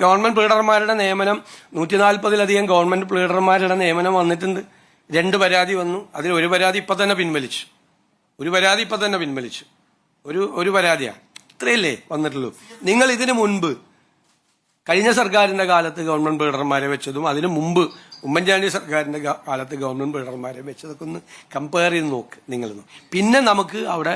Government പ്ലീഡർമാരുടെ നിയമനം 140-ലധികം government പ്ലീഡർമാരുടെ നിയമനം വന്നിട്ടുണ്ട്. 2 പരാതി വന്നു. അതിൽ ഒരു പരാതി ഇപ്പൊ തന്നെ പിൻവലിച്ചു. ഒരു പരാതിയാണ്. ഇത്രയല്ലേ വന്നിട്ടുള്ളൂ. നിങ്ങൾ ഇതിനു മുൻപ് കഴിഞ്ഞ സർക്കാരിന്റെ കാലത്ത് ഗവൺമെന്റ് പ്ലീഡർമാരെ വെച്ചതും അതിനു മുമ്പ് ഉമ്മൻചാണ്ടി സർക്കാരിന്റെ കാലത്ത് ഗവൺമെന്റ് പ്ലീഡർമാരെ വെച്ചതൊക്കെ ഒന്ന് കമ്പയർ ചെയ്ത് നോക്ക് നിങ്ങൾ. പിന്നെ നമുക്ക് അവിടെ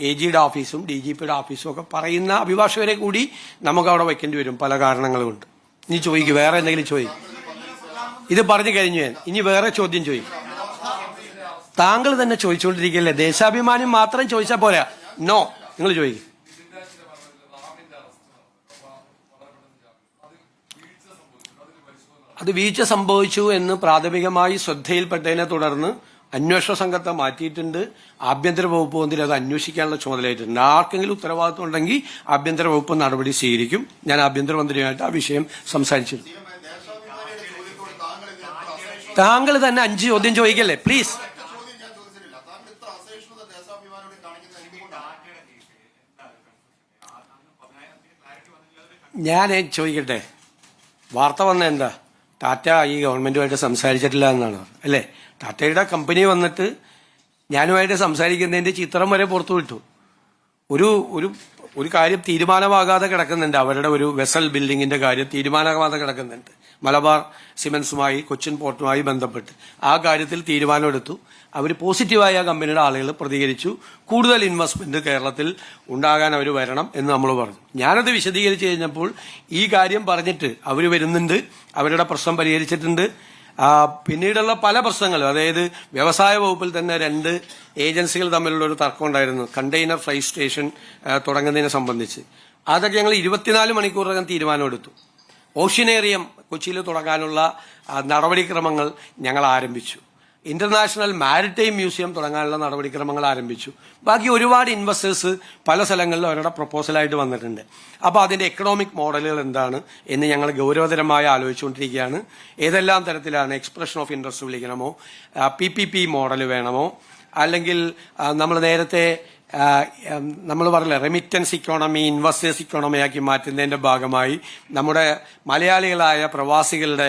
AGയുടെ ഓഫീസും DGPയുടെ ഓഫീസും ഒക്കെ പറയുന്ന അഭിഭാഷകരെ കൂടി നമുക്ക് അവിടെ വയ്ക്കേണ്ടി വരും പല കാരണങ്ങൾ കൊണ്ട്. ഇനി ചോദിക്കും, വേറെ എന്തെങ്കിലും ചോദിക്കും. ഇത് പറഞ്ഞു കഴിഞ്ഞു ഞാൻ. ഇനി വേറെ ചോദ്യം ചോദിക്കും. താങ്കൾ തന്നെ ചോദിച്ചുകൊണ്ടിരിക്കുകയല്ലേ. ദേശാഭിമാനി മാത്രം ചോദിച്ചാൽ പോരാ. നോ, നിങ്ങൾ ചോദിക്കും. അത് വീഴ്ച സംഭവിച്ചു എന്ന് പ്രാഥമികമായി ശ്രദ്ധയിൽപ്പെട്ടതിനെ തുടർന്ന് അന്വേഷണ സംഘത്തെ മാറ്റിയിട്ടുണ്ട്. ആഭ്യന്തര വകുപ്പ് മന്ത്രി അത് അന്വേഷിക്കാനുള്ള ചുമതലയായിട്ടുണ്ട്. ആർക്കെങ്കിലും ഉത്തരവാദിത്വം ഉണ്ടെങ്കിൽ ആഭ്യന്തര വകുപ്പ് നടപടി സ്വീകരിക്കും. ഞാൻ ആഭ്യന്തരമന്ത്രിയുമായിട്ട് ആ വിഷയം സംസാരിച്ചിരുന്നു. താങ്കൾ തന്നെ 5 ചോദ്യം ചോദിക്കല്ലേ പ്ലീസ്. ഞാൻ ചോദിക്കട്ടെ, വാർത്ത വന്ന എന്താ? ടാറ്റ ഈ ഗവൺമെന്റുമായിട്ട് സംസാരിച്ചിട്ടില്ല എന്നാണ് അല്ലേ? ടാറ്റയുടെ കമ്പനി വന്നിട്ട് ഞാനുമായിട്ട് സംസാരിക്കുന്നതിന്റെ ചിത്രം വരെ പുറത്തു വിട്ടു. ഒരു കാര്യം തീരുമാനമാകാതെ കിടക്കുന്നുണ്ട്. അവരുടെ ഒരു വെസൽ ബിൽഡിങ്ങിന്റെ കാര്യം തീരുമാനമാകാതെ കിടക്കുന്നുണ്ട്. മലബാർ സിമന്റ്സുമായി കൊച്ചിൻ പോർട്ടുമായി ബന്ധപ്പെട്ട് ആ കാര്യത്തിൽ തീരുമാനമെടുത്തു. അവർ പോസിറ്റീവായ കമ്പനിയുടെ ആളുകൾ പ്രതികരിച്ചു. കൂടുതൽ ഇൻവെസ്റ്റ്മെന്റ് കേരളത്തിൽ ഉണ്ടാകാൻ അവർ വരണം എന്ന് നമ്മൾ പറഞ്ഞു. ഞാനത് വിശദീകരിച്ചു കഴിഞ്ഞപ്പോൾ ഈ കാര്യം പറഞ്ഞിട്ട് അവർ വരുന്നുണ്ട്, അവരുടെ പ്രശ്നം പരിഹരിച്ചിട്ടുണ്ട്. പിന്നീടുള്ള പല പ്രശ്നങ്ങളും, അതായത് വ്യവസായ വകുപ്പിൽ തന്നെ 2 ഏജൻസികൾ തമ്മിലുള്ള ഒരു തർക്കം ഉണ്ടായിരുന്നു, കണ്ടെയ്നർ ഫ്ലൈ സ്റ്റേഷൻ തുടങ്ങുന്നതിനെ സംബന്ധിച്ച്. അതൊക്കെ ഞങ്ങൾ 24 മണിക്കൂറിനകം തീരുമാനമെടുത്തു. ഓഷ്യനേറിയം കൊച്ചിയിൽ തുടങ്ങാനുള്ള നടപടിക്രമങ്ങൾ ഞങ്ങൾ ആരംഭിച്ചു. ഇന്റർനാഷണൽ മാരിടൈം മ്യൂസിയം തുടങ്ങാനുള്ള നടപടിക്രമങ്ങൾ ആരംഭിച്ചു. ബാക്കി ഒരുപാട് ഇൻവെസ്റ്റേഴ്സ് പല സ്ഥലങ്ങളിലും അവരുടെ പ്രപ്പോസലായിട്ട് വന്നിട്ടുണ്ട്. അപ്പോൾ അതിന്റെ എക്കണോമിക് മോഡലുകൾ എന്താണ് എന്ന് ഞങ്ങൾ ഗൗരവതരമായി ആലോചിച്ചുകൊണ്ടിരിക്കുകയാണ്. ഏതെല്ലാം തരത്തിലാണ് എക്സ്പ്രഷൻ ഓഫ് ഇൻട്രസ്റ്റ് വിളിക്കണമോ, PPP മോഡൽ വേണമോ, അല്ലെങ്കിൽ നമ്മൾ നേരത്തെ നമ്മൾ പറഞ്ഞില്ല റെമിറ്റൻസ് ഇക്കോണമി ഇൻവെസ്റ്റേഴ്സ് ഇക്കോണമിയാക്കി മാറ്റുന്നതിന്റെ ഭാഗമായി നമ്മുടെ മലയാളികളായ പ്രവാസികളുടെ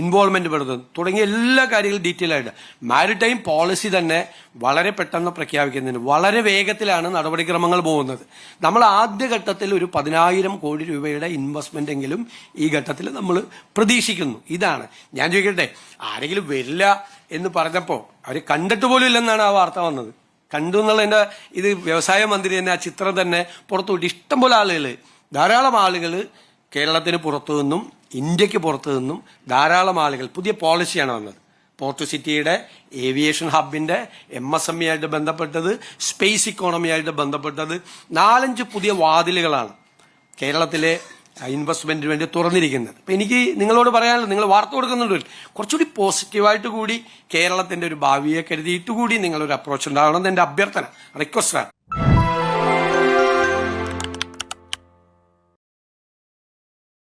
ഇൻവോൾവ്മെന്റ് പെടുത്തുന്നു തുടങ്ങിയ എല്ലാ കാര്യങ്ങളും ഡീറ്റെയിൽ ആയിട്ട് മാരിടൈം പോളിസി തന്നെ വളരെ പെട്ടെന്ന് പ്രഖ്യാപിക്കുന്നതിന് വളരെ വേഗത്തിലാണ് നടപടിക്രമങ്ങൾ പോകുന്നത്. നമ്മൾ ആദ്യഘട്ടത്തിൽ ഒരു 10,000 കോടി രൂപയുടെ ഇൻവെസ്റ്റ്മെന്റ് എങ്കിലും ഈ ഘട്ടത്തിൽ നമ്മൾ പ്രതീക്ഷിക്കുന്നു. ഇതാണ് ഞാൻ ചോദിക്കട്ടെ, ആരെങ്കിലും വരില്ല എന്ന് പറഞ്ഞപ്പോൾ അവർ കണ്ടിട്ട് പോലും ഇല്ലെന്നാണ് ആ വാർത്ത വന്നത്. കണ്ടു എന്നുള്ളതിന്റെ ഇത് വ്യവസായ മന്ത്രി തന്നെ ആ ചിത്രം തന്നെ പുറത്തുവിട്ട് ഇഷ്ടംപോലെ ആളുകൾ, ധാരാളം ആളുകൾ കേരളത്തിന് പുറത്തു നിന്നും ഇന്ത്യക്ക് പുറത്തു നിന്നും ധാരാളം ആളുകൾ. പുതിയ പോളിസിയാണ് വന്നത്. പോർട്ട് സിറ്റിയുടെ ഏവിയേഷൻ ഹബിന്റെ MSME ആയിട്ട് ബന്ധപ്പെട്ടത്, സ്പേസ് ഇക്കോണമിയായിട്ട് ബന്ധപ്പെട്ടത് 4-5 പുതിയ വാതിലുകളാണ് കേരളത്തിലെ ഇൻവെസ്റ്റ്മെന്റിന് വേണ്ടി തുറന്നിരിക്കുന്നത്. അപ്പൊ എനിക്ക് നിങ്ങളോട് പറയാനുള്ളത്, നിങ്ങൾ വാർത്ത കൊടുക്കുന്നുണ്ട്, കുറച്ചുകൂടി പോസിറ്റീവായിട്ട് കൂടി കേരളത്തിന്റെ ഒരു ഭാവിയെ കരുതിയിട്ട് കൂടി നിങ്ങളൊരു അപ്രോച്ച് ഉണ്ടാവണമെന്ന് എന്റെ അഭ്യർത്ഥന, റിക്വസ്റ്റാണ്.